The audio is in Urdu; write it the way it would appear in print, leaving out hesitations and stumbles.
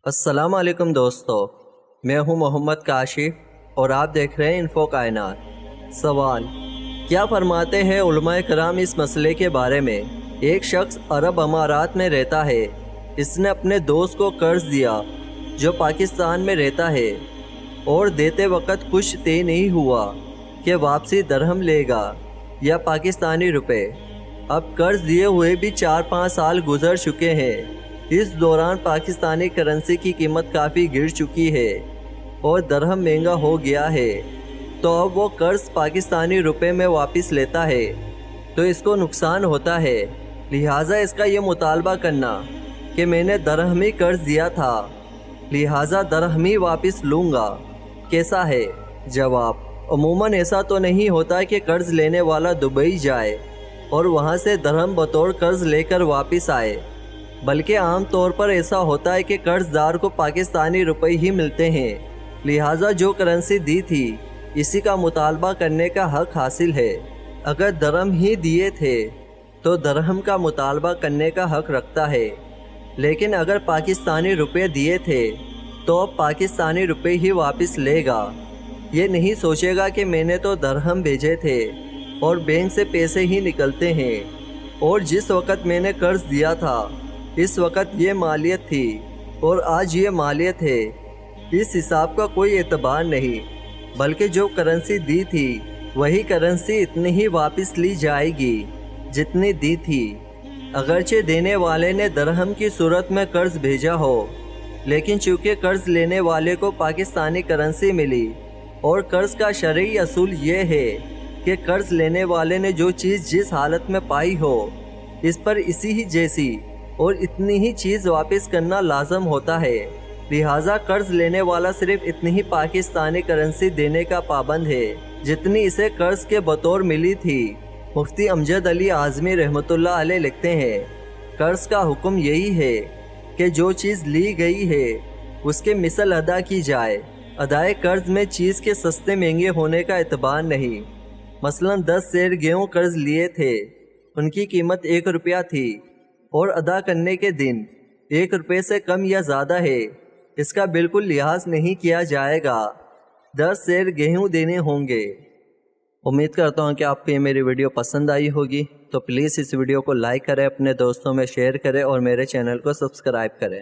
السلام علیکم دوستو، میں ہوں محمد کاشف اور آپ دیکھ رہے ہیں انفو کائنات۔ سوال: کیا فرماتے ہیں علماء کرام اس مسئلے کے بارے میں؟ ایک شخص عرب امارات میں رہتا ہے۔ اس نے اپنے دوست کو قرض دیا جو پاکستان میں رہتا ہے، اور دیتے وقت کچھ طے نہیں ہوا کہ واپسی درہم لے گا یا پاکستانی روپے۔ اب قرض دیے ہوئے بھی 4-5 سال گزر چکے ہیں۔ اس دوران پاکستانی کرنسی کی قیمت کافی گر چکی ہے اور درہم مہنگا ہو گیا ہے، تو اب وہ قرض پاکستانی روپے میں واپس لیتا ہے تو اس کو نقصان ہوتا ہے۔ لہٰذا اس کا یہ مطالبہ کرنا کہ میں نے درہمی قرض دیا تھا، لہٰذا درہمی واپس لوں گا، کیسا ہے؟ جواب: عموماً ایسا تو نہیں ہوتا کہ قرض لینے والا دبئی جائے اور وہاں سے درہم بطور قرض لے کر واپس آئے، بلکہ عام طور پر ایسا ہوتا ہے کہ قرض دار کو پاکستانی روپے ہی ملتے ہیں، لہٰذا جو کرنسی دی تھی اسی کا مطالبہ کرنے کا حق حاصل ہے۔ اگر درہم ہی دیے تھے تو درہم کا مطالبہ کرنے کا حق رکھتا ہے، لیکن اگر پاکستانی روپے دیے تھے تو اب پاکستانی روپے ہی واپس لے گا۔ یہ نہیں سوچے گا کہ میں نے تو درہم بھیجے تھے اور بینک سے پیسے ہی نکلتے ہیں، اور جس وقت میں نے قرض دیا تھا اس وقت یہ مالیت تھی اور آج یہ مالیت ہے۔ اس حساب کا کوئی اعتبار نہیں، بلکہ جو کرنسی دی تھی وہی کرنسی اتنی ہی واپس لی جائے گی جتنی دی تھی، اگرچہ دینے والے نے درہم کی صورت میں قرض بھیجا ہو، لیکن چونکہ قرض لینے والے کو پاکستانی کرنسی ملی، اور قرض کا شرعی اصول یہ ہے کہ قرض لینے والے نے جو چیز جس حالت میں پائی ہو اس پر اسی ہی جیسی اور اتنی ہی چیز واپس کرنا لازم ہوتا ہے، لہٰذا قرض لینے والا صرف اتنی ہی پاکستانی کرنسی دینے کا پابند ہے جتنی اسے قرض کے بطور ملی تھی۔ مفتی امجد علی اعظمی رحمۃ اللہ علیہ لکھتے ہیں، قرض کا حکم یہی ہے کہ جو چیز لی گئی ہے اس کے مثل ادا کی جائے۔ ادائے قرض میں چیز کے سستے مہنگے ہونے کا اعتبار نہیں۔ مثلا 10 سیر گیہوں قرض لیے تھے، ان کی قیمت 1 روپیہ تھی اور ادا کرنے کے دن 1 روپے سے کم یا زیادہ ہے، اس کا بالکل لحاظ نہیں کیا جائے گا۔ 10 سیر گیہوں دینے ہوں گے۔ امید کرتا ہوں کہ آپ کو یہ میری ویڈیو پسند آئی ہوگی، تو پلیز اس ویڈیو کو لائک کریں، اپنے دوستوں میں شیئر کریں اور میرے چینل کو سبسکرائب کریں۔